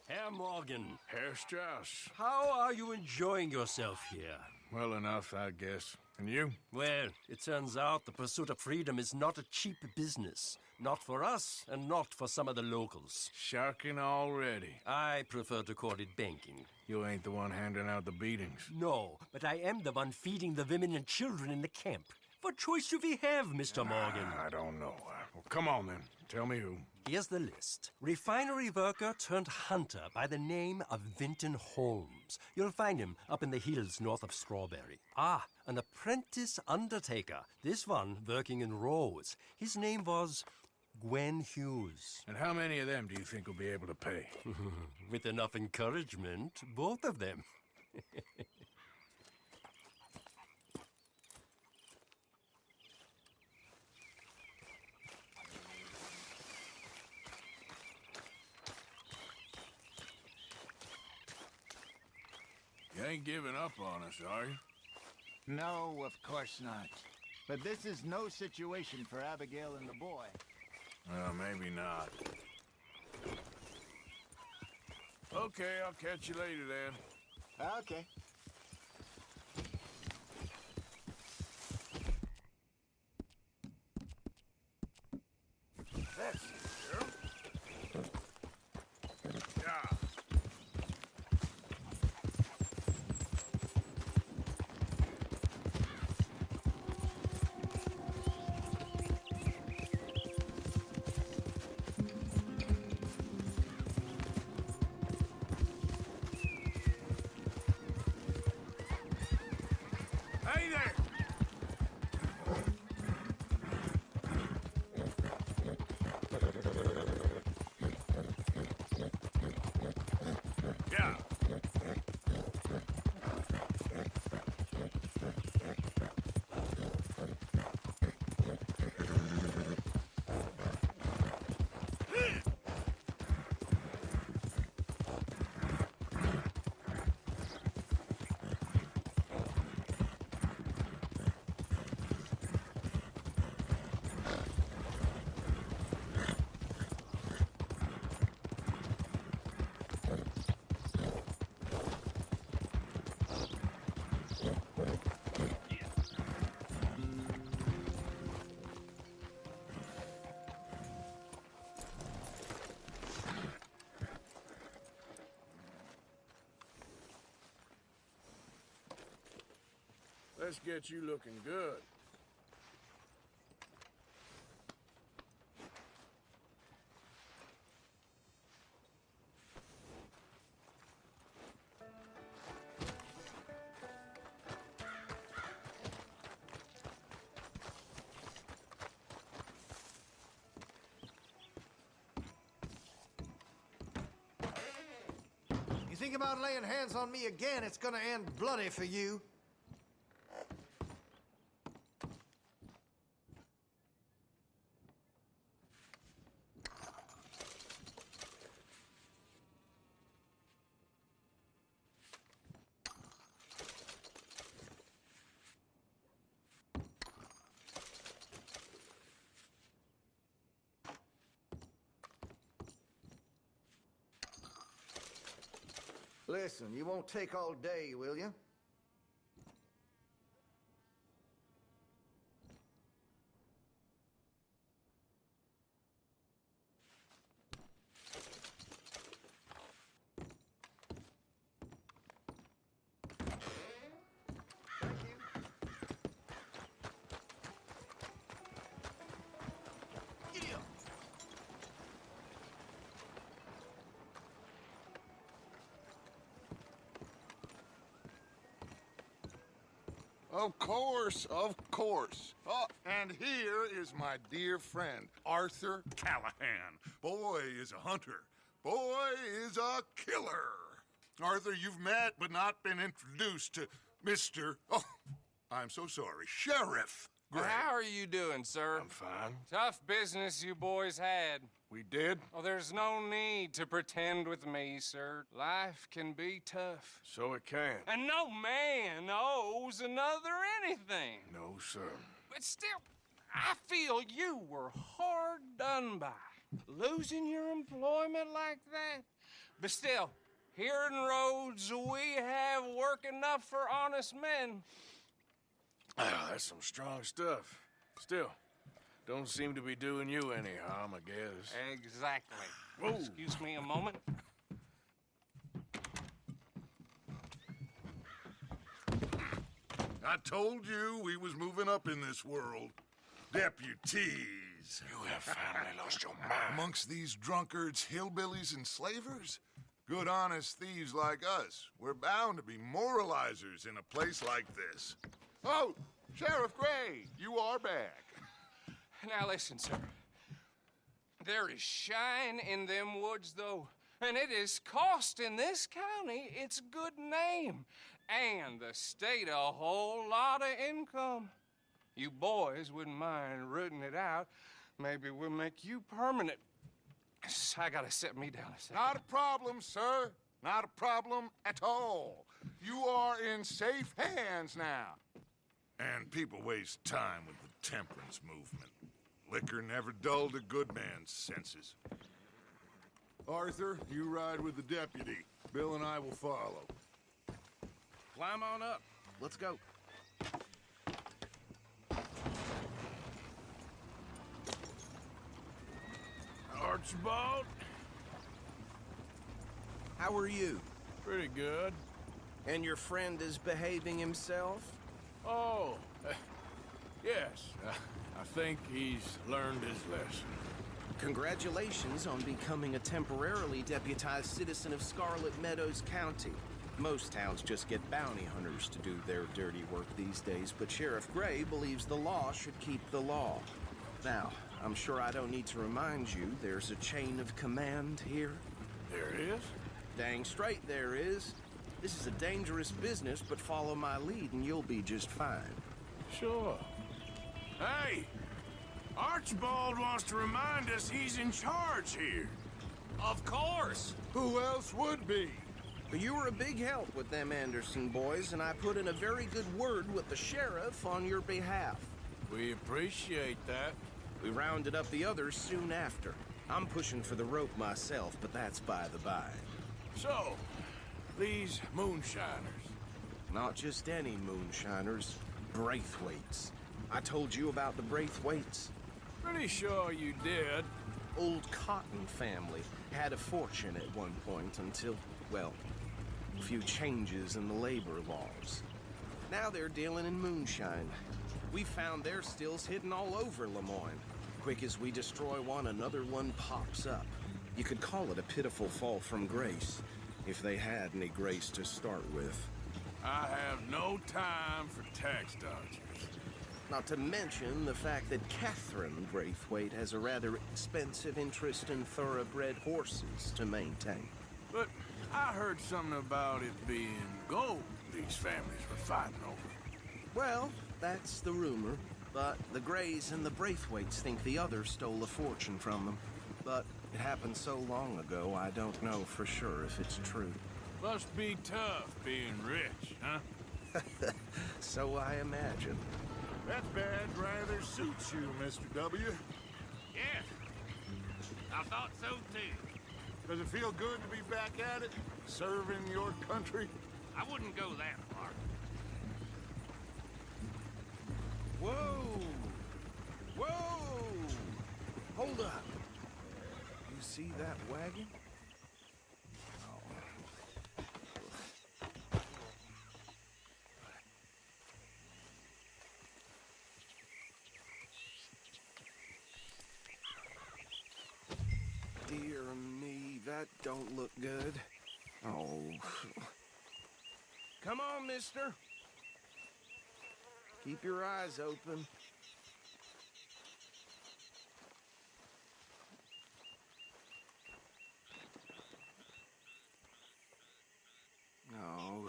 Herr Morgan, Herr Strauss. how are you enjoying yourself here? Well enough, I guess. And you? Well, it turns out the pursuit of freedom is not a cheap business. Not for us, and not for some of the locals. Sharking already. I prefer to call it banking. You ain't the one handing out the beatings. No, but I am the one feeding the women and children in the camp. What choice do we have, Mr. Morgan? I don't know. Well, come on then. Tell me who. Here's the list. Refinery worker turned hunter by the name of Vinton Holmes. You'll find him up in the hills north of Strawberry. Ah, an apprentice undertaker. This one working in rows. His name was Gwen Hughes. And how many of them do you think will be able to pay? With enough encouragement, both of them. You ain't giving up on us, are you? No, of course not. But this is no situation for Abigail and the boy. Well, maybe not. Okay, I'll catch you later then. Okay. That's it, girl. Yeah. Hey there! Yeah. Let's get you looking good. You think about laying hands on me again, it's gonna end bloody for you. Listen, you won't take all day, will you? Of course, of course. Oh, and here is my dear friend, Arthur Callahan. Boy is a hunter. Boy is a killer. Arthur, you've met but not been introduced to Mr. Oh, I'm so sorry, Sheriff Gray. How are you doing, sir? I'm fine. Tough business you boys had. We did? Oh, there's no need to pretend with me, sir. Life can be tough. So it can. And no man owes another anything. No, sir. But still, I feel you were hard done by. Losing your employment like that? But still, here in Rhodes, we have work enough for honest men. Ah, that's some strong stuff. Still, don't seem to be doing you any harm, I guess. Exactly. Whoa. Excuse me a moment. I told you we was moving up in this world. Deputies. You have finally lost your mind. Amongst these drunkards, hillbillies, and slavers? Good, honest thieves like us. We're bound to be moralizers in a place like this. Oh, Sheriff Gray, you are back. Now listen, sir. There is shine in them woods, though, and it is costing this county its good name and the state a whole lot of income. You boys wouldn't mind rooting it out. Maybe we'll make you permanent. I gotta sit me down a second. Not a problem, sir. Not a problem at all. You are in safe hands now. And people waste time with the temperance movement. Liquor never dulled a good man's senses. Arthur, you ride with the deputy. Bill and I will follow. Climb on up. Let's go. Archibald? How are you? Pretty good. And your friend is behaving himself? Oh, yes. I think he's learned his lesson. Congratulations on becoming a temporarily deputized citizen of Scarlet Meadows County. Most towns just get bounty hunters to do their dirty work these days, but Sheriff Gray believes the law should keep the law. Now, I'm sure I don't need to remind you there's a chain of command here. There is? Dang straight there is. This is a dangerous business, but follow my lead and you'll be just fine. Sure. Hey! Archibald wants to remind us he's in charge here. Of course. Who else would be? But you were a big help with them Anderson boys, and I put in a very good word with the sheriff on your behalf. We appreciate that. We rounded up the others soon after. I'm pushing for the rope myself, but that's by the by. So, these moonshiners. Not just any moonshiners, Braithwaites. I told you about the Braithwaites. Pretty sure you did. Old Cotton family had a fortune at one point until, well, a few changes in the labor laws. Now they're dealing in moonshine. We found their stills hidden all over Lemoyne. Quick as we destroy one, another one pops up. You could call it a pitiful fall from grace, if they had any grace to start with. I have no time for tax dodgers. Not to mention the fact that Catherine Braithwaite has a rather expensive interest in thoroughbred horses to maintain. But I heard something about it being gold these families were fighting over. Well, that's the rumor, but the Grays and the Braithwaites think the others stole a fortune from them. But it happened so long ago, I don't know for sure if it's true. Must be tough being rich, huh? So I imagine. That badge rather suits you, Mr. W. Yes, I thought so too. Does it feel good to be back at it? Serving your country? I wouldn't go that far. Whoa! Whoa! Hold up. You see that wagon? Dear me, that don't look good. Oh. Come on, mister. Keep your eyes open. No.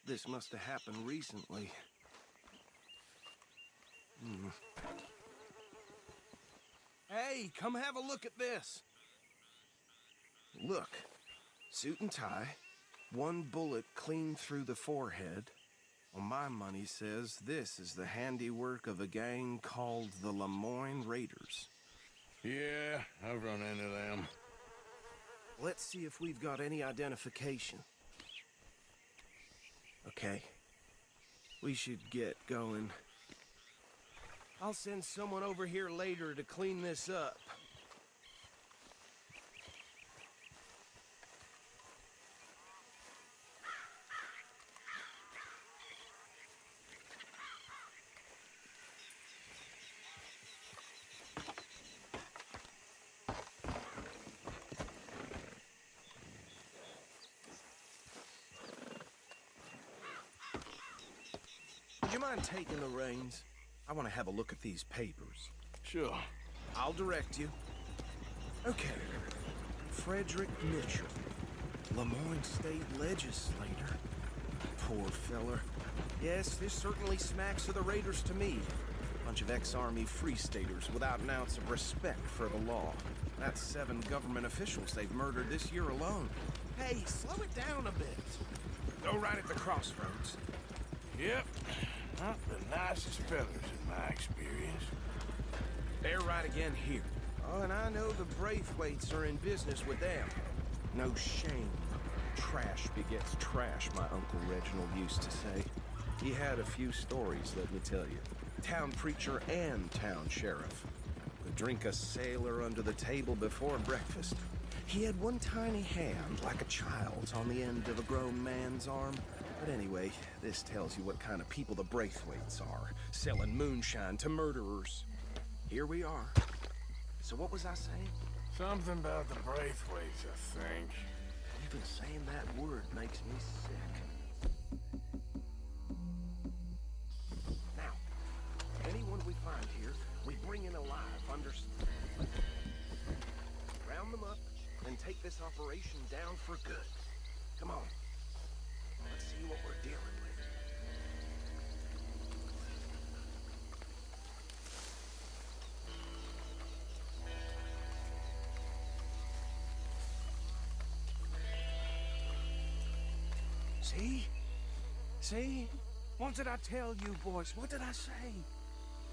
This must have happened recently. Hey, come have a look at this. Look, suit and tie, one bullet clean through the forehead. Well, my money says this is the handiwork of a gang called the Lemoyne Raiders. Yeah, I've run into them. Let's see if we've got any identification. Okay. We should get going. I'll send someone over here later to clean this up. Would you mind taking the reins? I want to have a look at these papers. Sure. I'll direct you. Okay. Frederick Mitchell, Lemoyne State Legislator. Poor feller. Yes, this certainly smacks of the Raiders to me. Bunch of ex-Army Free Staters without an ounce of respect for the law. That's 7 government officials they've murdered this year alone. Hey, slow it down a bit. Go right at the crossroads. Yep. Not the nicest fellas in my experience. They're right again here. Oh, and I know the Braithwaites are in business with them. No shame. Trash begets trash, my Uncle Reginald used to say. He had a few stories, let me tell you. Town preacher and town sheriff. Could drink a sailor under the table before breakfast. He had one tiny hand, like a child's, on the end of a grown man's arm. But anyway, this tells you what kind of people the Braithwaites are, selling moonshine to murderers. Here we are. So what was I saying? Something about the Braithwaites, I think. Even saying that word makes me sick. Now, anyone we find here, we bring in alive, understand? Round them up, and take this operation down for good. Come on. Let's see what we're dealing with. See? See? What did I tell you, boys? What did I say?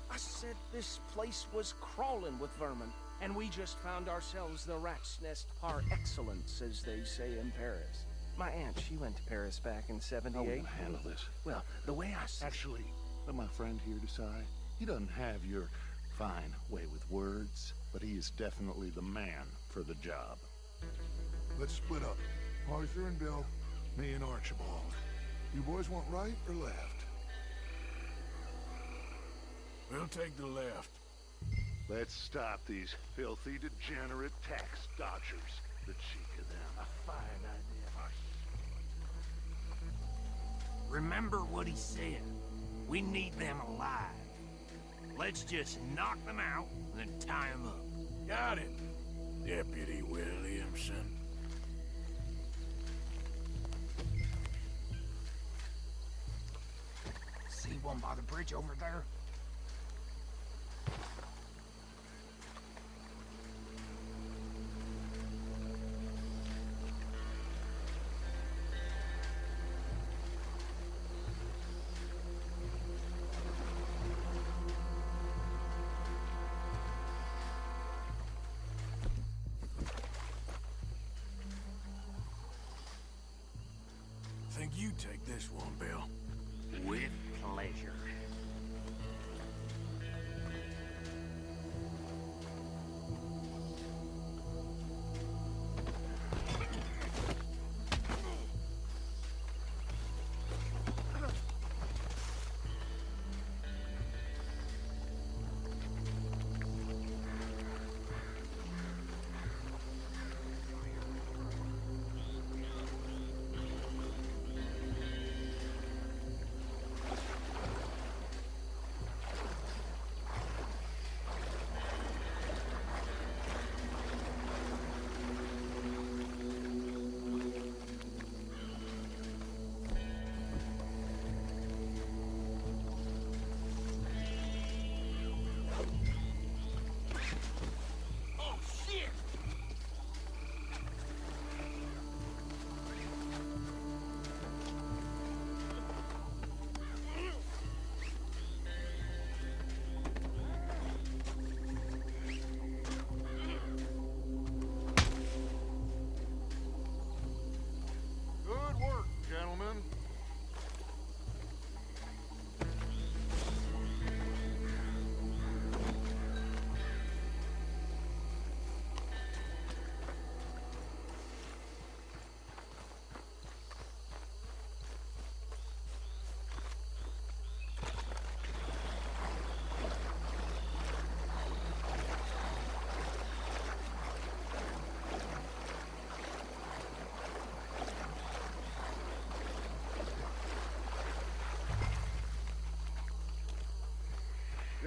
I said this place was crawling with vermin, and we just found ourselves the rat's nest par excellence, as they say in Paris. My aunt, she went to Paris back in '78. How are we gonna handle this? Well, the way I said... Actually, let my friend here decide. He doesn't have your fine way with words, but he is definitely the man for the job. Let's split up. Arthur and Bill, me and Archibald. You boys want right or left? We'll take the left. Let's stop these filthy, degenerate tax dodgers. The cheek of them. A fine idea. Remember what he said. We need them alive. Let's just knock them out, then tie them up. Got it, Deputy Williamson. See one by the bridge over there? Think you take this one, Bill. With pleasure.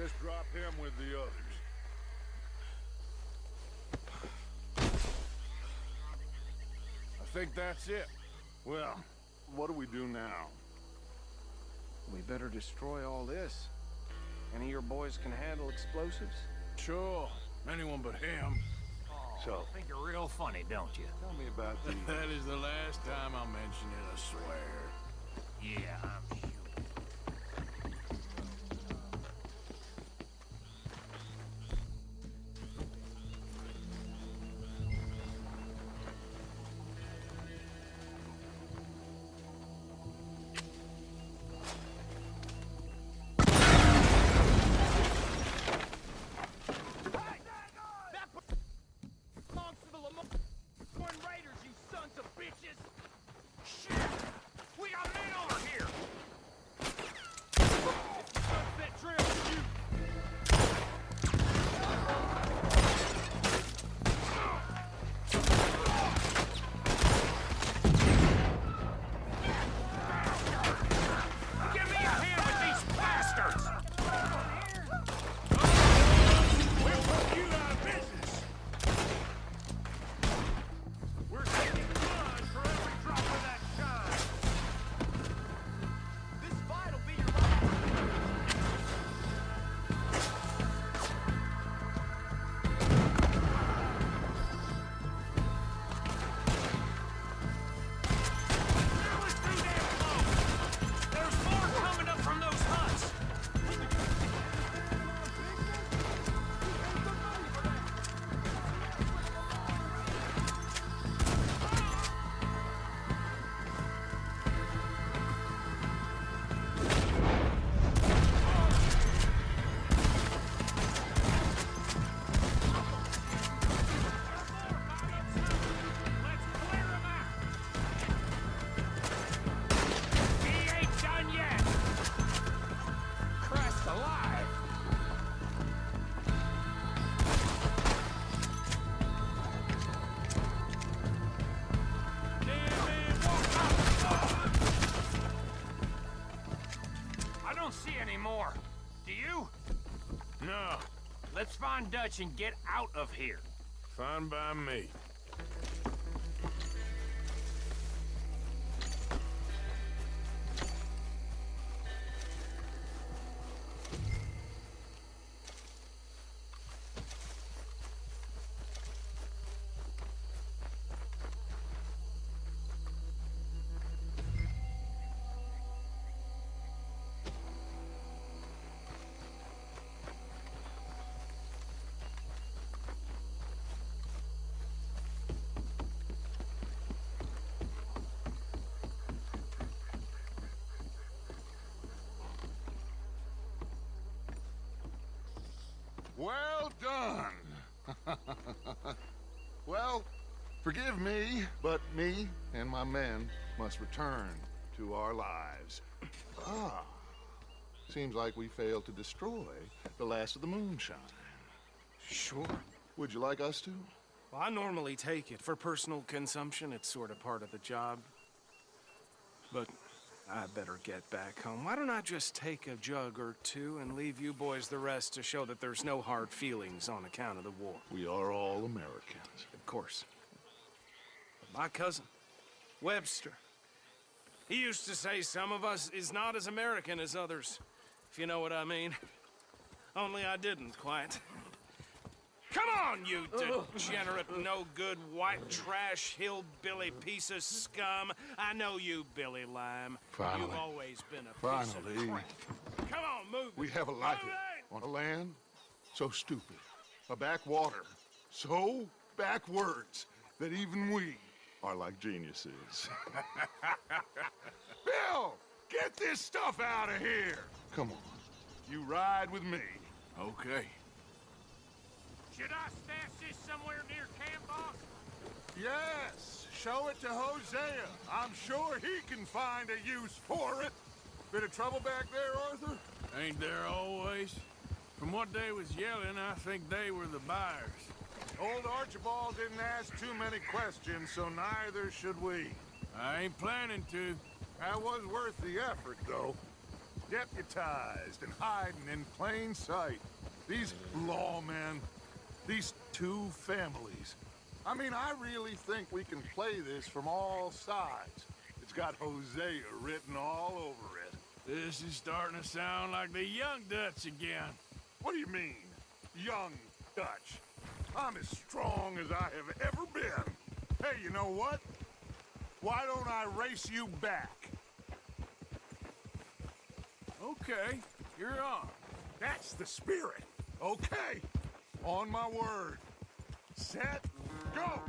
just drop him with the others. I think that's it. Well, what do we do now? We better destroy all this. Any of your boys can handle explosives? Sure. Anyone but him. So, Think you're real funny, don't you? tell me about the... That is the last time I'll mention it, I swear. Yeah, I'm sure. No. Let's find Dutch and get out of here. Fine by me. Well done. Well, forgive me, but me and my men must return to our lives. Ah, seems like we failed to destroy the last of the moonshine. Sure. Would you like us to? Well, I normally take it for personal consumption. It's sort of part of the job. But I better get back home. Why don't I just take a jug or two and leave you boys the rest to show that there's no hard feelings on account of the war? We are all Americans. Of course. But my cousin, Webster, he used to say some of us is not as American as others, if you know what I mean. Only I didn't quite. Come on, you degenerate, no-good, white trash, hillbilly piece of scum. I know you, Billy Lime. Finally. You've always been a piece of Finally. crap. Come on, move it. We have a life Move it! on a land so stupid, a backwater so backwards that even we are like geniuses. Bill, get this stuff out of here. Come on, you ride with me. Okay. Should I stash this somewhere near camp, boss? Yes, show it to Hosea. I'm sure he can find a use for it. Bit of trouble back there, Arthur? Ain't there always? From what they was yelling, I think they were the buyers. Old Archibald didn't ask too many questions, so neither should we. I ain't planning to. That was worth the effort, though. deputized and hiding in plain sight. These lawmen, these two families. I mean, I really think we can play this from all sides. It's got Hosea written all over it. This is starting to sound like the Young Dutch again. What do you mean, young Dutch? I'm as strong as I have ever been. Hey, you know what? Why don't I race you back? Okay, you're on. That's the spirit. Okay. On my word. Set, go!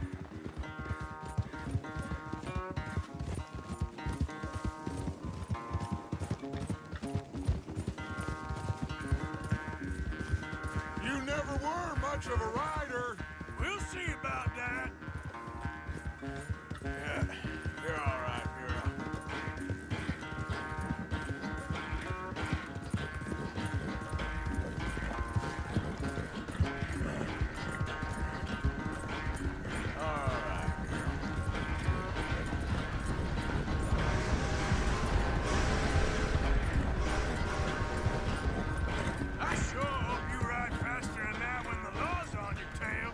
You never were much of a rider. We'll see about that. Yeah, you're all right, girl. I sure hope you ride faster than that when the law's on your tail.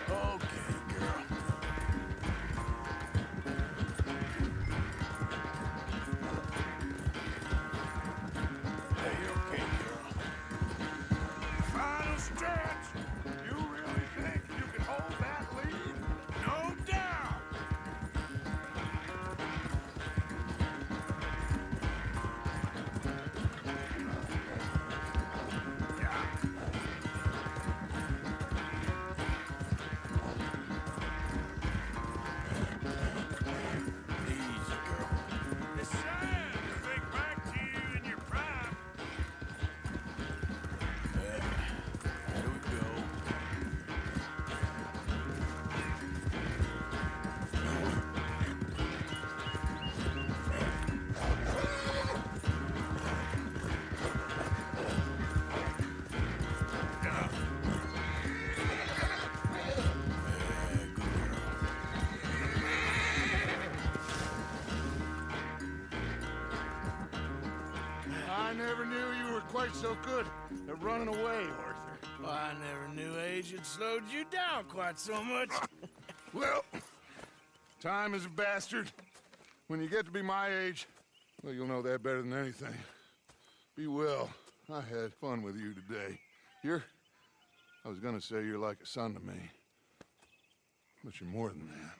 Okay, girl. Hey, okay, girl. Final stretch. You really think you can hold that lead? No doubt. Easy, girl. It's sad to think back to you in your prime. Here we go. Yeah. Good girl. I never knew you were quite so good at running away, Arthur. Well, I never knew age had slowed you down quite so much. Well, time is a bastard. When you get to be my age, well, you'll know that better than anything. Be well. I had fun with you today. I was gonna say you're like a son to me. But you're more than that.